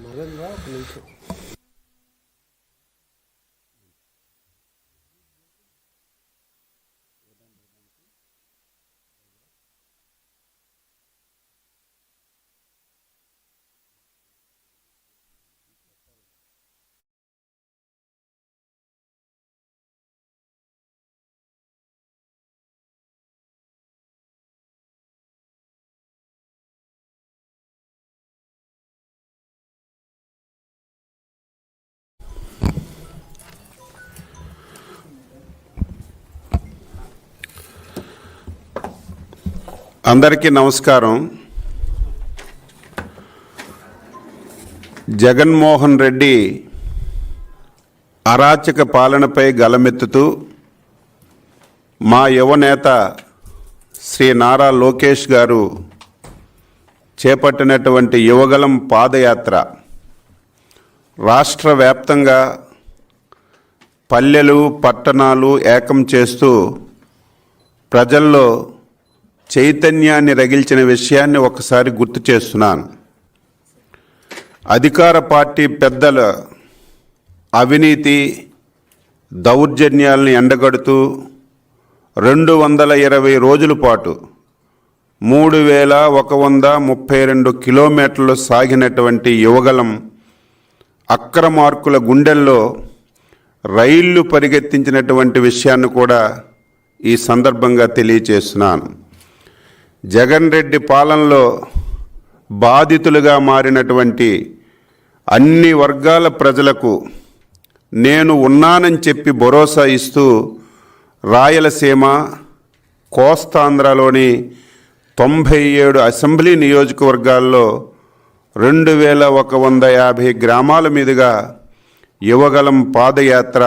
నరేంద్ర ఒక నిమిషం. అందరికీ నమస్కారం. జగన్మోహన్ రెడ్డి అరాచక పాలనపై గలమెత్తుతూ మా యువనేత శ్రీ నారా లోకేష్ గారు చేపట్టినటువంటి యువగలం పాదయాత్ర రాష్ట్ర వ్యాప్తంగా పల్లెలు పట్టణాలు ఏకం చేస్తూ ప్రజల్లో చైతన్యాన్ని రగిల్చిన విషయాన్ని ఒకసారి గుర్తు చేస్తున్నాను. అధికార పార్టీ పెద్దల అవినీతి దౌర్జన్యాలను ఎండగడుతూ 220 రోజుల పాటు 3132 కిలోమీటర్లు సాగినటువంటి యువగలం అక్రమార్కుల గుండెల్లో రైళ్లు పరిగెత్తించినటువంటి విషయాన్ని కూడా ఈ సందర్భంగా తెలియజేస్తున్నాను. జగన్ రెడ్డి పాలనలో బాధితులుగా మారినటువంటి అన్ని వర్గాల ప్రజలకు నేను ఉన్నానని చెప్పి భరోసా ఇస్తూ రాయలసీమ కోస్తాంధ్రలోని 97 అసెంబ్లీ నియోజకవర్గాల్లో 2150 గ్రామాల మీదుగా యువగలం పాదయాత్ర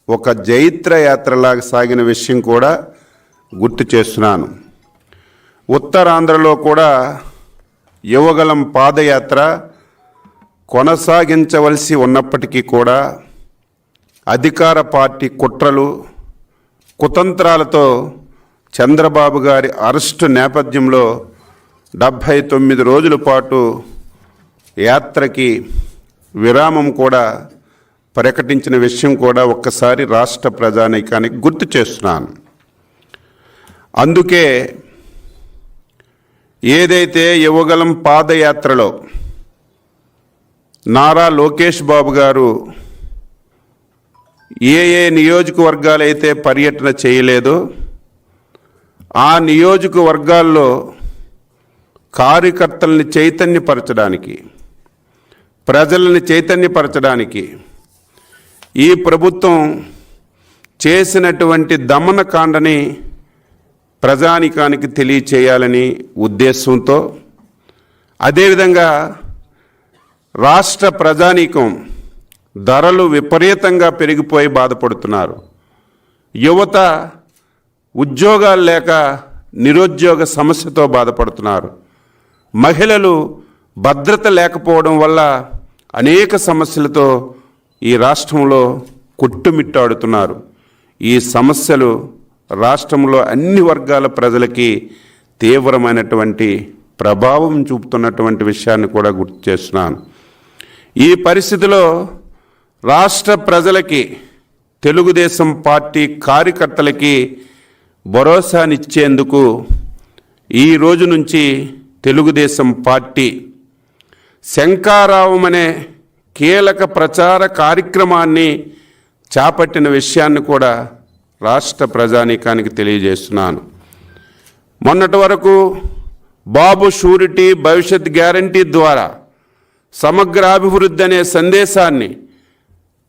ఒక జైత్ర యాత్రలాగా సాగిన విషయం కూడా గుర్తు చేస్తున్నాను. ఉత్తరాంధ్రలో కూడా యువగలం పాదయాత్ర కొనసాగించవలసి ఉన్నప్పటికీ కూడా అధికార పార్టీ కుట్రలు కుతంత్రాలతో చంద్రబాబు గారి అరెస్టు నేపథ్యంలో 79 రోజుల పాటు యాత్రకి విరామం కూడా ప్రకటించిన విషయం కూడా ఒక్కసారి రాష్ట్ర ప్రజానీకానికి గుర్తు చేస్తున్నాను. అందుకే ఏదైతే యువగలం పాదయాత్రలో నారా లోకేష్ బాబు గారు ఏ నియోజకవర్గాలైతే పర్యటన చేయలేదో ఆ నియోజకవర్గాల్లో కార్యకర్తల్ని చైతన్యపరచడానికి ప్రజల్ని చైతన్యపరచడానికి ఈ ప్రభుత్వం చేసినటువంటి దమనకాండని ప్రజానికానికి తెలియచేయాలని ఉద్దేశంతో అదేవిధంగా రాష్ట్ర ప్రజానీకం ధరలు విపరీతంగా పెరిగిపోయి బాధపడుతున్నారు. యువత ఉద్యోగాలు లేక నిరుద్యోగ సమస్యతో బాధపడుతున్నారు. మహిళలు భద్రత లేకపోవడం వల్ల అనేక సమస్యలతో ఈ రాష్ట్రంలో కొట్టుమిట్టాడుతున్నారు. ఈ సమస్యలు రాష్ట్రంలో అన్ని వర్గాల ప్రజలకి తీవ్రమైనటువంటి ప్రభావం చూపుతున్నటువంటి విషయాన్ని కూడా గుర్తు చేస్తున్నాను. ఈ పరిస్థితిలో రాష్ట్ర ప్రజలకి తెలుగుదేశం పార్టీ కార్యకర్తలకి భరోసానిచ్చేందుకు ఈ రోజు నుంచి తెలుగుదేశం పార్టీ శంఖారావం అనే కీలక ప్రచార కార్యక్రమాన్ని చేపట్టిన విషయాన్ని కూడా రాష్ట్ర ప్రజానీకానికి తెలియజేస్తున్నాను. మొన్నటి వరకు బాబు షూరిటీ భవిష్యత్ గ్యారంటీ ద్వారా సమగ్రాభివృద్ధి అనే సందేశాన్ని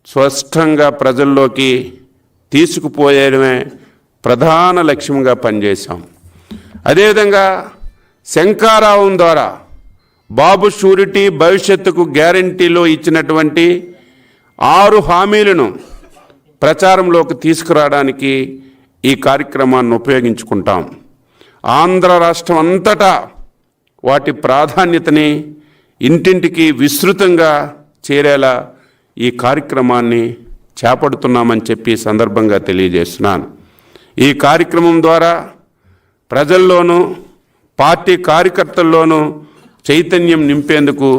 స్పష్టంగా ప్రజల్లోకి తీసుకుపోయడమే ప్రధాన లక్ష్యంగా పనిచేశాం. అదేవిధంగా శంఖారావం ద్వారా బాబు షూరిటీ భవిష్యత్తుకు గ్యారంటీలో ఇచ్చినటువంటి 6 హామీలను ప్రచారంలోకి తీసుకురావడానికి ఈ కార్యక్రమాన్ని ఉపయోగించుకుంటాం. ఆంధ్ర రాష్ట్రం అంతటా వాటి ప్రాధాన్యతని ఇంటింటికి విస్తృతంగా చేరేలా ఈ కార్యక్రమాన్ని చేపడుతున్నామని చెప్పి సందర్భంగా తెలియజేస్తున్నాను. ఈ కార్యక్రమం ద్వారా ప్రజల్లోనూ పార్టీ కార్యకర్తల్లోనూ చైతన్యం నింపేందుకు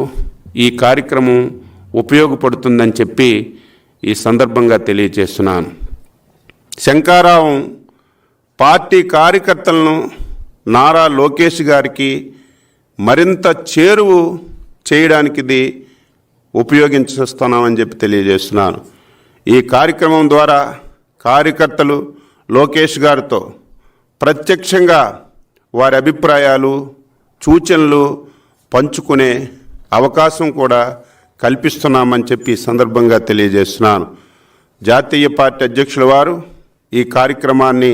ఈ కార్యక్రమం ఉపయోగపడుతుందని చెప్పి ఈ సందర్భంగా తెలియజేస్తున్నాను. శంఖారావం పార్టీ కార్యకర్తలను నారా లోకేష్ గారికి మరింత చేరువు చేయడానికి ఇది ఉపయోగించుస్తున్నామని చెప్పి తెలియజేస్తున్నాను. ఈ కార్యక్రమం ద్వారా కార్యకర్తలు లోకేష్ గారితో ప్రత్యక్షంగా వారి అభిప్రాయాలు సూచనలు పంచుకునే అవకాశం కూడా కల్పిస్తున్నామని చెప్పి ఈ సందర్భంగా తెలియజేస్తున్నాను. జాతీయ పార్టీ అధ్యక్షుల వారు ఈ కార్యక్రమాన్ని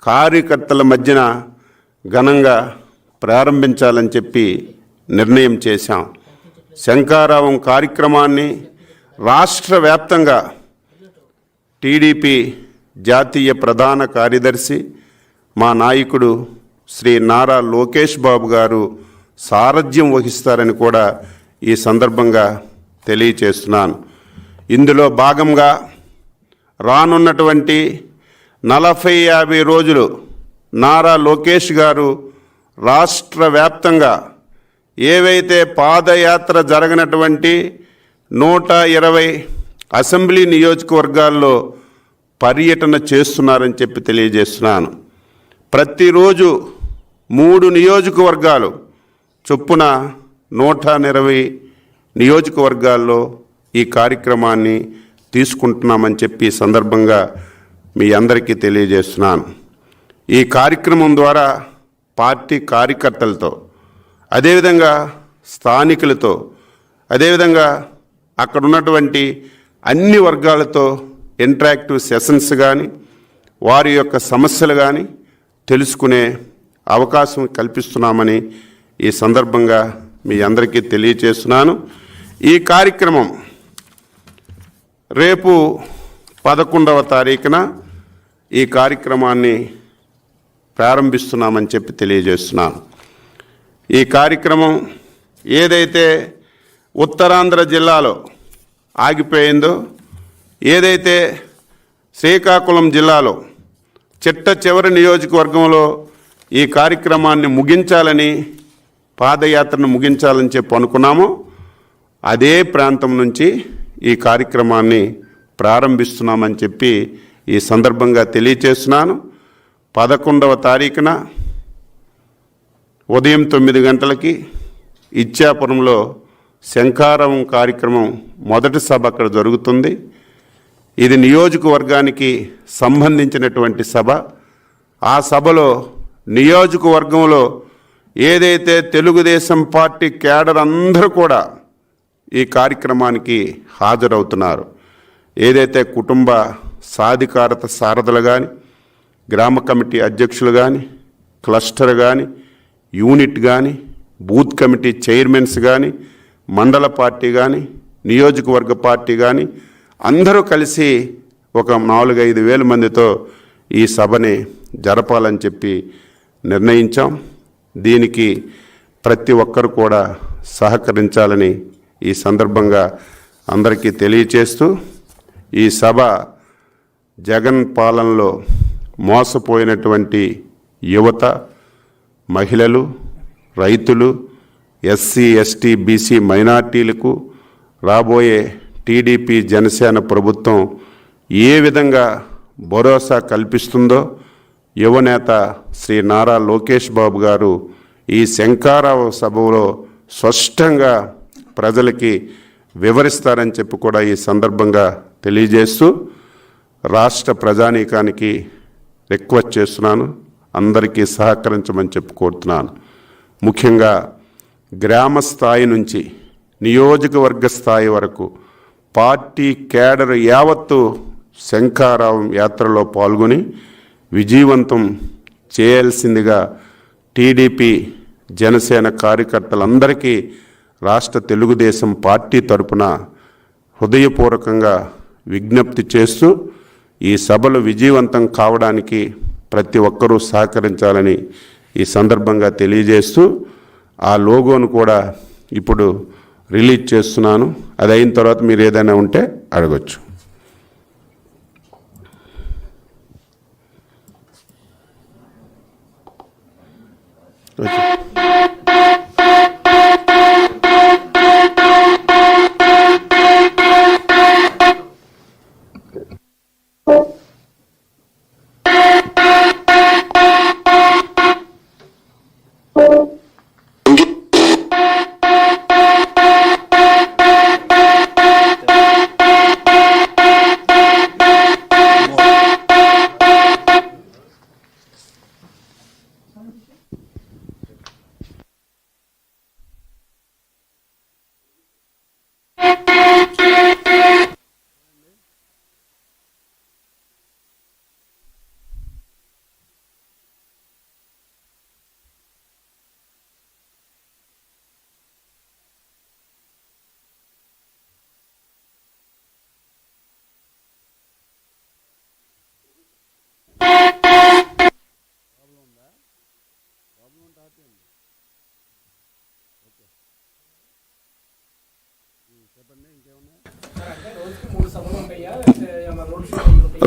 కార్యకర్తల మధ్యన ఘనంగా ప్రారంభించాలని చెప్పి నిర్ణయం చేశాం. శంఖారావం కార్యక్రమాన్ని రాష్ట్ర వ్యాప్తంగా టీడీపీ జాతీయ ప్రధాన కార్యదర్శి మా నాయకుడు శ్రీ నారా లోకేష్ బాబు గారు సారథ్యం వహిస్తారని కూడా ఈ సందర్భంగా తెలియచేస్తున్నాను. ఇందులో భాగంగా రానున్నటువంటి 40-50 రోజులు నారా లోకేష్ గారు రాష్ట్ర వ్యాప్తంగా ఏవైతే పాదయాత్ర జరగనటువంటి 120 అసెంబ్లీ నియోజకవర్గాల్లో పర్యటన చేస్తున్నారని చెప్పి తెలియజేస్తున్నాను. ప్రతిరోజు 3 నియోజకవర్గాలు చొప్పున 120 నియోజకవర్గాల్లో ఈ కార్యక్రమాన్ని తీసుకుంటున్నామని చెప్పి సందర్భంగా మీ అందరికీ తెలియజేస్తున్నాను. ఈ కార్యక్రమం ద్వారా పార్టీ కార్యకర్తలతో, అదేవిధంగా స్థానికులతో, అదేవిధంగా అక్కడ ఉన్నటువంటి అన్ని వర్గాలతో ఇంటరాక్టివ్ సెషన్స్ కానీ వారి యొక్క సమస్యలు కానీ తెలుసుకునే అవకాశం కల్పిస్తున్నామని ఈ సందర్భంగా మీ అందరికీ తెలియజేస్తున్నాను. ఈ కార్యక్రమం రేపు 11వ తారీఖున ఈ కార్యక్రమాన్ని ప్రారంభిస్తున్నామని చెప్పి తెలియజేస్తున్నాను. ఈ కార్యక్రమం ఏదైతే ఉత్తరాంధ్ర జిల్లాలో ఆగిపోయిందో, ఏదైతే శ్రీకాకుళం జిల్లాలో చిట్ట చివరి నియోజకవర్గంలో ఈ కార్యక్రమాన్ని ముగించాలని, పాదయాత్రను ముగించాలని చెప్పి అనుకున్నామో అదే ప్రాంతం నుంచి ఈ కార్యక్రమాన్ని ప్రారంభిస్తున్నామని చెప్పి ఈ సందర్భంగా తెలియచేస్తున్నాను. 11వ తారీఖున ఉదయం 9 గంటలకి ఇచ్చాపురంలో శంఖారావం కార్యక్రమం మొదటి సభ అక్కడ జరుగుతుంది. ఇది నియోజకవర్గానికి సంబంధించినటువంటి సభ. ఆ సభలో నియోజకవర్గంలో ఏదైతే తెలుగుదేశం పార్టీ క్యాడర్ అందరూ కూడా ఈ కార్యక్రమానికి హాజరవుతున్నారు. ఏదైతే కుటుంబ సాధికారత సారథులు కానీ, గ్రామ కమిటీ అధ్యక్షులు కానీ, క్లస్టర్ కానీ, యూనిట్ కానీ, బూత్ కమిటీ చైర్మన్స్ కానీ, మండల పార్టీ కానీ, నియోజకవర్గ పార్టీ కానీ అందరూ కలిసి ఒక 4-5 వేల మందితో ఈ సభని జరపాలని చెప్పి నిర్ణయించాం. దీనికి ప్రతి ఒక్కరు కూడా సహకరించాలని ఈ సందర్భంగా అందరికీ తెలియచేస్తూ, ఈ సభ జగన్ పాలనలో మోసపోయినటువంటి యువత, మహిళలు, రైతులు, ఎస్సీ, ఎస్టీ, బీసీ మైనార్టీలకు రాబోయే టీడీపీ జనసేన ప్రభుత్వం ఏ విధంగా భరోసా కల్పిస్తుందో యువనేత శ్రీ నారా లోకేష్ బాబు గారు ఈ శంఖారావ సభలో స్పష్టంగా ప్రజలకి వివరిస్తారని చెప్పి కూడా ఈ సందర్భంగా తెలియజేస్తూ రాష్ట్ర ప్రజానీకానికి రిక్వెస్ట్ చేస్తున్నాను, అందరికీ సహకరించమని చెప్పి కోరుతున్నాను. ముఖ్యంగా గ్రామ స్థాయి నుంచి నియోజకవర్గ స్థాయి వరకు పార్టీ క్యాడర్ యావత్తు శంఖారావం యాత్రలో పాల్గొని విజయవంతం చేయాల్సిందిగా టీడీపీ జనసేన కార్యకర్తలందరికీ రాష్ట్ర తెలుగుదేశం పార్టీ తరపున హృదయపూర్వకంగా విజ్ఞప్తి చేస్తూ ఈ సభలు విజయవంతం కావడానికి ప్రతి ఒక్కరూ సహకరించాలని ఈ సందర్భంగా తెలియజేస్తూ ఆ లోగోను కూడా ఇప్పుడు రిలీజ్ చేస్తున్నాను. అది అయిన తర్వాత మీరు ఏదైనా ఉంటే అడగచ్చు.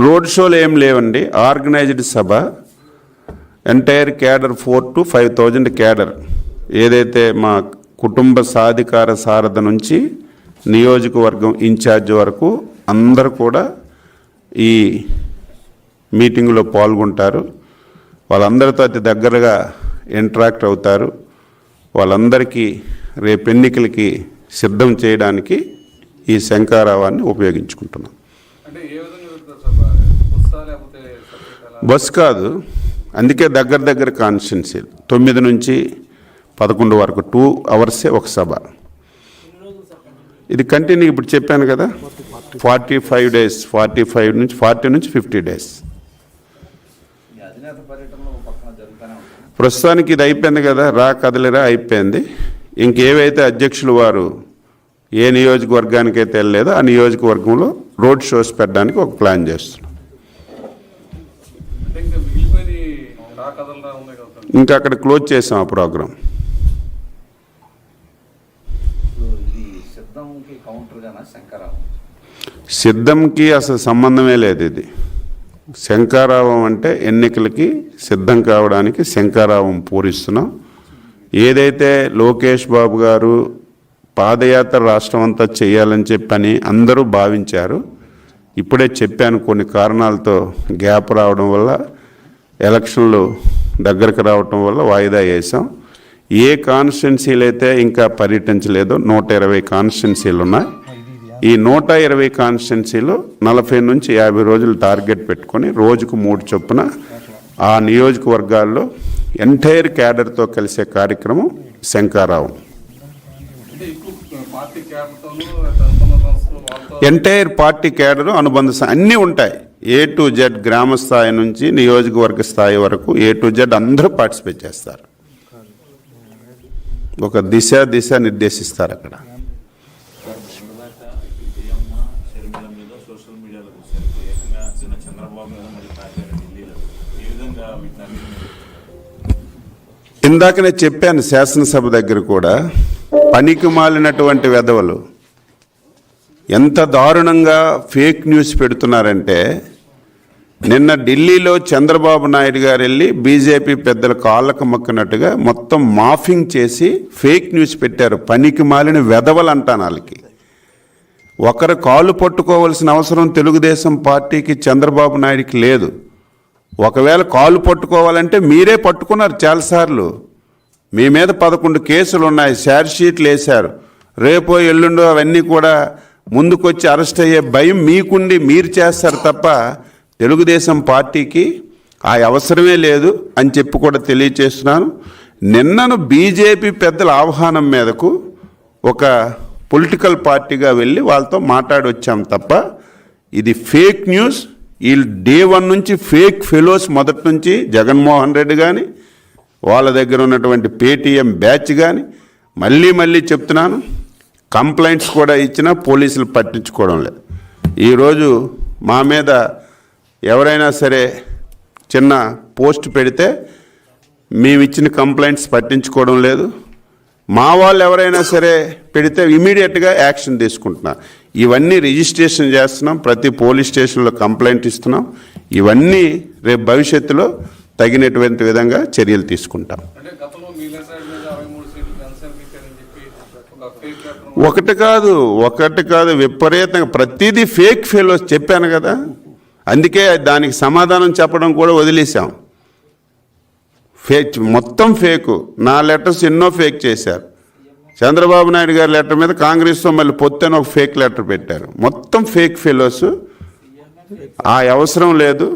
రోడ్ షోలు ఏం లేవండి. Organised Sabha, entire cadre 4,000 to 5,000 cadre, ఏదైతే మా కుటుంబ సాధికార సారథ నుంచి నియోజకవర్గం ఇన్ఛార్జ్ వరకు అందరూ కూడా ఈ మీటింగ్లో పాల్గొంటారు. వాళ్ళందరితో అతి దగ్గరగా ఇంటరాక్ట్ అవుతారు. వాళ్ళందరికీ రేపు ఎన్నికలకి సిద్ధం చేయడానికి ఈ శంఖారావాన్ని ఉపయోగించుకుంటున్నాం. బస్ కాదు, అందుకే దగ్గర కాన్స్టిట్యున్సీ 9 నుంచి 11 వరకు 2 hours ఒక సభ. ఇది కంటిన్యూ ఇప్పుడు చెప్పాను కదా, 45 days, 40 నుంచి 50 days. ప్రస్తుతానికి ఇది అయిపోయింది కదా, కదలిరా అయిపోయింది. ఇంకేవైతే అధ్యక్షులు వారు ఏ నియోజకవర్గానికైతే వెళ్ళలేదో ఆ నియోజకవర్గంలో రోడ్ షోస్ పెట్టడానికి ఒక ప్లాన్ చేస్తున్నాం. ఇంకా అక్కడ క్లోజ్ చేసాం ఆ ప్రోగ్రాం. సిద్ధంకి అసలు సంబంధమే లేదు. ఇది శంఖారావం అంటే ఎన్నికలకి సిద్ధం కావడానికి శంఖారావం పూరిస్తున్నాం. ఏదైతే లోకేష్ బాబు గారు పాదయాత్ర రాష్ట్రం అంతా చేయాలని చెప్పని అందరూ భావించారు. ఇప్పుడే చెప్పాను, కొన్ని కారణాలతో గ్యాప్ రావడం వల్ల, ఎలక్షన్లు దగ్గరకు రావడం వల్ల వాయిదా వేసాం. ఏ కాన్స్టిట్యున్సీలు అయితే ఇంకా పర్యటించలేదో 120 కాన్స్టిట్యున్సీలు ఉన్నాయి. ఈ 120 కాన్స్టిట్యున్సీలో 40 నుంచి 50 రోజులు టార్గెట్ పెట్టుకొని రోజుకు 3 చొప్పున ఆ నియోజకవర్గాల్లో ఎంటైర్ క్యాడర్తో కలిసే కార్యక్రమం శంఖారావం. ఎంటైర్ పార్టీ క్యాడరు, అనుబంధ అన్నీ ఉంటాయి. A to Z, గ్రామ స్థాయి నుంచి నియోజకవర్గ స్థాయి వరకు A to Z అందరూ పార్టిసిపేట్ చేస్తారు. ఒక దిశ నిర్దేశిస్తారు అక్కడ. ఇందాకనే చెప్పాను శాసనసభ దగ్గర కూడా, పనికి మాలినటువంటి వెధవలు ఎంత దారుణంగా ఫేక్ న్యూస్ పెడుతున్నారంటే, నిన్న ఢిల్లీలో చంద్రబాబు నాయుడు గారు వెళ్ళి బీజేపీ పెద్దల కాళ్ళకు మొక్కినట్టుగా మొత్తం మాఫింగ్ చేసి ఫేక్ న్యూస్ పెట్టారు. పనికి మాలిన వెధవలు అంటాను వాళ్ళకి. ఒకరు కాళ్ళు పట్టుకోవాల్సిన అవసరం తెలుగుదేశం పార్టీకి, చంద్రబాబు నాయుడికి లేదు. ఒకవేళ కాళ్ళు పట్టుకోవాలంటే మీరే పట్టుకున్నారు చాలాసార్లు. మీ మీద 11 కేసులు ఉన్నాయి, ఛార్జ్ షీట్లు వేశారు. రేపో ఎల్లుండో అవన్నీ కూడా ముందుకొచ్చి అరెస్ట్ అయ్యే భయం మీకుండి మీరు చేస్తారు తప్ప తెలుగుదేశం పార్టీకి ఆ అవసరమే లేదు అని చెప్పి కూడా తెలియచేస్తున్నాను. నిన్నను బీజేపీ పెద్దల ఆహ్వానం మీదకు ఒక పొలిటికల్ పార్టీగా వెళ్ళి వాళ్ళతో మాట్లాడి వచ్చాం తప్ప ఇది ఫేక్ న్యూస్. వీళ్ళు డే 1 నుంచి ఫేక్ ఫెలోస్, మొదటి నుంచి జగన్మోహన్ రెడ్డి కానీ వాళ్ళ దగ్గర ఉన్నటువంటి పేటీఎం బ్యాచ్ కానీ, మళ్ళీ చెప్తున్నాను, కంప్లైంట్స్ కూడా ఇచ్చినా పోలీసులు పట్టించుకోవడం లేదు. ఈరోజు మా మీద ఎవరైనా సరే చిన్న పోస్ట్ పెడితే మేము ఇచ్చిన కంప్లైంట్స్ పట్టించుకోవడం లేదు. మా వాళ్ళు ఎవరైనా సరే పెడితే ఇమీడియట్గా యాక్షన్ తీసుకుంటున్నారు. ఇవన్నీ రిజిస్ట్రేషన్ చేస్తున్నాం, ప్రతి పోలీస్ స్టేషన్లో కంప్లైంట్ ఇస్తున్నాం. ఇవన్నీ రేపు భవిష్యత్తులో తగినటువంటి విధంగా చర్యలు తీసుకుంటాం. ఒకటి కాదు విపరీతంగా ప్రతిదీ ఫేక్ ఫెలోస్ చెప్పాను కదా, అందుకే దానికి సమాధానం చెప్పడం కూడా వదిలేసాం. ఫేక్, మొత్తం ఫేకు. నా లెటర్స్ ఎన్నో ఫేక్ చేశారు. చంద్రబాబు నాయుడు గారి లెటర్ మీద కాంగ్రెస్తో మళ్ళీ పొత్తని ఒక ఫేక్ లెటర్ పెట్టారు. మొత్తం ఫేక్ ఫెలోస్. ఆ అవసరం లేదు.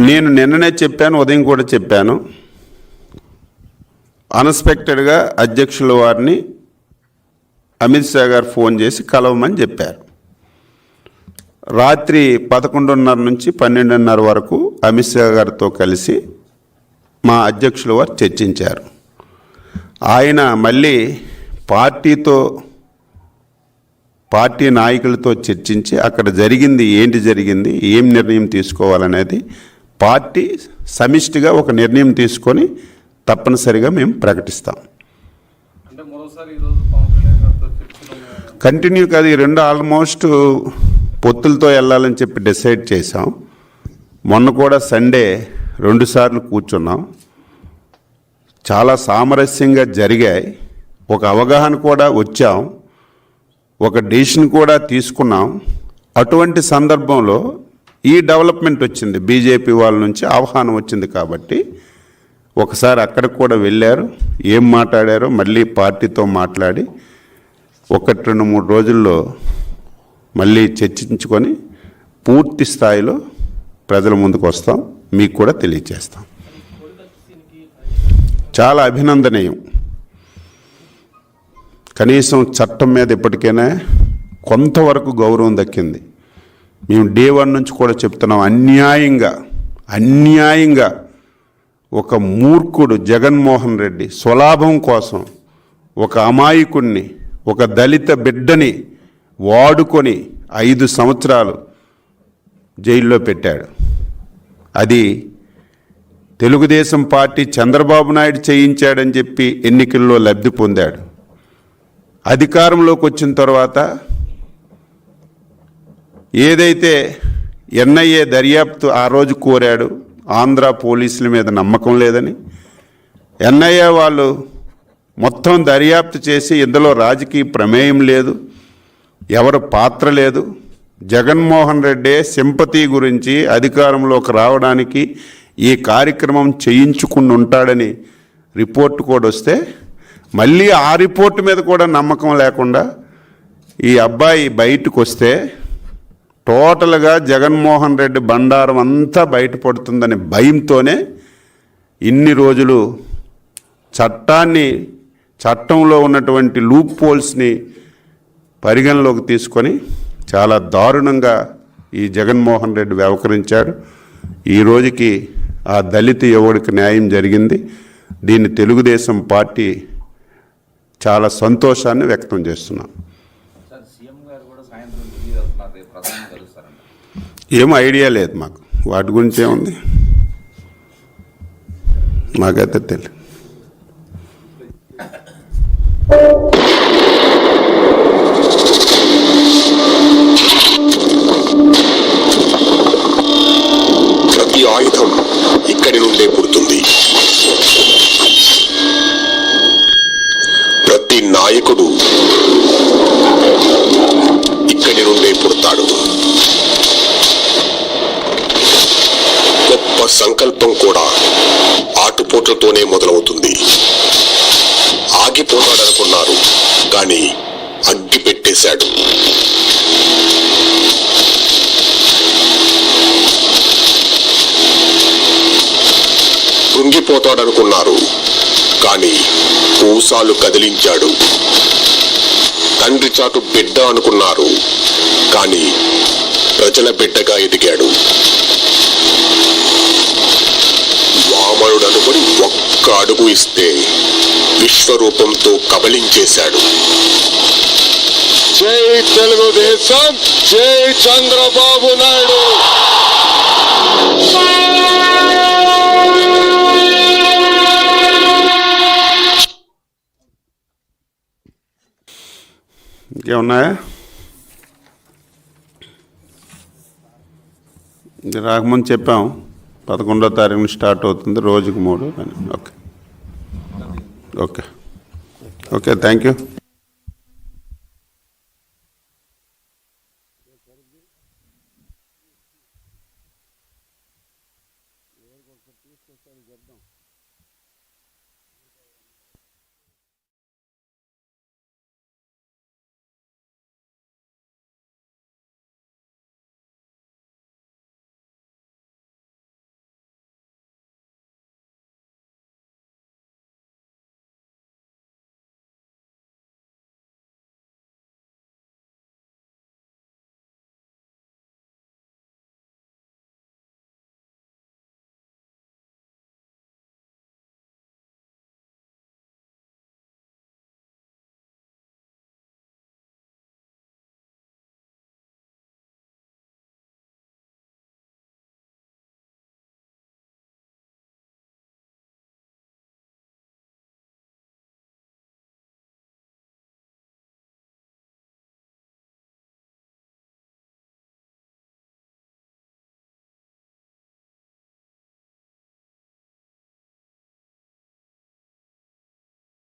నేను నిన్ననే చెప్పాను, ఉదయం కూడా చెప్పాను, అన్ఎక్స్పెక్టెడ్గా అధ్యక్షుల వారిని అమిత్ షా గారు ఫోన్ చేసి కలవమని చెప్పారు. రాత్రి 11:30 నుంచి 12:30 వరకు అమిత్ షా గారితో కలిసి మా అధ్యక్షుల వారు చర్చించారు. ఆయన మళ్ళీ పార్టీ నాయకులతో చర్చించి అక్కడ జరిగింది, ఏం నిర్ణయం తీసుకోవాలనేది పార్టీ సమిష్టిగా ఒక నిర్ణయం తీసుకొని తప్పనిసరిగా మేము ప్రకటిస్తాం. కంటిన్యూ కాదు, ఈ రెండు ఆల్మోస్ట్ పొత్తులతో వెళ్ళాలని చెప్పి డిసైడ్ చేసాం. మొన్న కూడా సండే 2 సార్లు కూర్చున్నాం. చాలా సామరస్యంగా జరిగాయి. ఒక అవగాహన కూడా వచ్చాం, ఒక డెసిషన్ కూడా తీసుకున్నాం. అటువంటి సందర్భంలో ఈ డెవలప్మెంట్ వచ్చింది, బీజేపీ వాళ్ళ నుంచి ఆహ్వానం వచ్చింది. కాబట్టి ఒకసారి అక్కడికి కూడా వెళ్ళారు, ఏం మాట్లాడారో మళ్ళీ పార్టీతో మాట్లాడి 1-2-3 రోజుల్లో మళ్ళీ చర్చించుకొని పూర్తి స్థాయిలో ప్రజల ముందుకు వస్తాం, మీకు కూడా తెలియజేస్తాం. చాలా అభినందనీయం. కనీసం చట్టం మీద ఇప్పటికైనా కొంతవరకు గౌరవం దక్కింది. మేము డే 1 నుంచి కూడా చెప్తున్నాం, అన్యాయంగా ఒక మూర్ఖుడు జగన్మోహన్ రెడ్డి స్వలాభం కోసం ఒక అమాయకుణ్ణి, ఒక దళిత బిడ్డని వాడుకొని 5 సంవత్సరాలు జైల్లో పెట్టాడు. అది తెలుగుదేశం పార్టీ చంద్రబాబు నాయుడు చేయించాడని చెప్పి ఎన్నికల్లో లబ్ధి పొందాడు. అధికారంలోకి వచ్చిన తర్వాత ఏదైతే ఎన్ఐఏ దర్యాప్తు ఆ రోజు కోరాడు, ఆంధ్ర పోలీసుల మీద నమ్మకం లేదని, ఎన్ఐఏ వాళ్ళు మొత్తం దర్యాప్తు చేసి ఇందులో రాజకీయ ప్రమేయం లేదు, ఎవరు పాత్ర లేదు, జగన్మోహన్ రెడ్డి సింపతి గురించి అధికారంలోకి రావడానికి ఈ కార్యక్రమం చేయించుకుని ఉంటాడని రిపోర్ట్ కూడా వస్తే, మళ్ళీ ఆ రిపోర్టు మీద కూడా నమ్మకం లేకుండా ఈ అబ్బాయి బయటకు వస్తే టోటల్గా జగన్మోహన్ రెడ్డి బండారం అంతా బయటపడుతుందని భయంతోనే ఇన్ని రోజులు చట్టంలో ఉన్నటువంటి లూప్ హోల్స్ని పరిగణలోకి తీసుకొని చాలా దారుణంగా ఈ జగన్మోహన్ రెడ్డి వ్యవహరించాడు. ఈ రోజుకి ఆ దళిత యువకుడికి న్యాయం జరిగింది. దీన్ని తెలుగుదేశం పార్టీ చాలా సంతోషాన్ని వ్యక్తం చేస్తున్నాం. ఏం ఐడియా లేదు మాకు, వాటి గురించి ఏముంది మాకైతే తెలియదు. ప్రతి ఆయుధం ఇక్కడి నుండే పుడుతుంది. ప్రతి నాయకుడు ఇక్కడి నుండే పుడతాడు. గొప్ప సంకల్పం కూడా ఆటుపోట్లతోనే మొదలవుతుంది. ఆగిపోతాడనుకున్నారు, కానీ అగ్గి పెట్టేశాడు. కృంగిపోతాడనుకున్నారు, కానీ కూసాలు కదిలించాడు. తండ్రి చాటు బిడ్డ అనుకున్నారు, కానీ ప్రజల బిడ్డగా ఎదిగాడు. వామనుడు అనుకుని ఒక్క అడుగు ఇస్తే విశ్వరూపంతో కబళించేశాడు. జై తెలుగుదేశం, జై చంద్రబాబు నాయుడు. ఇంకేమున్నాయా? రాకముందు చెప్పాం 11వ తారీఖున స్టార్ట్ అవుతుంది, రోజుకు 3 అని. Okay okay okay, thank you. తీసుకొస్తాను చెప్దాం.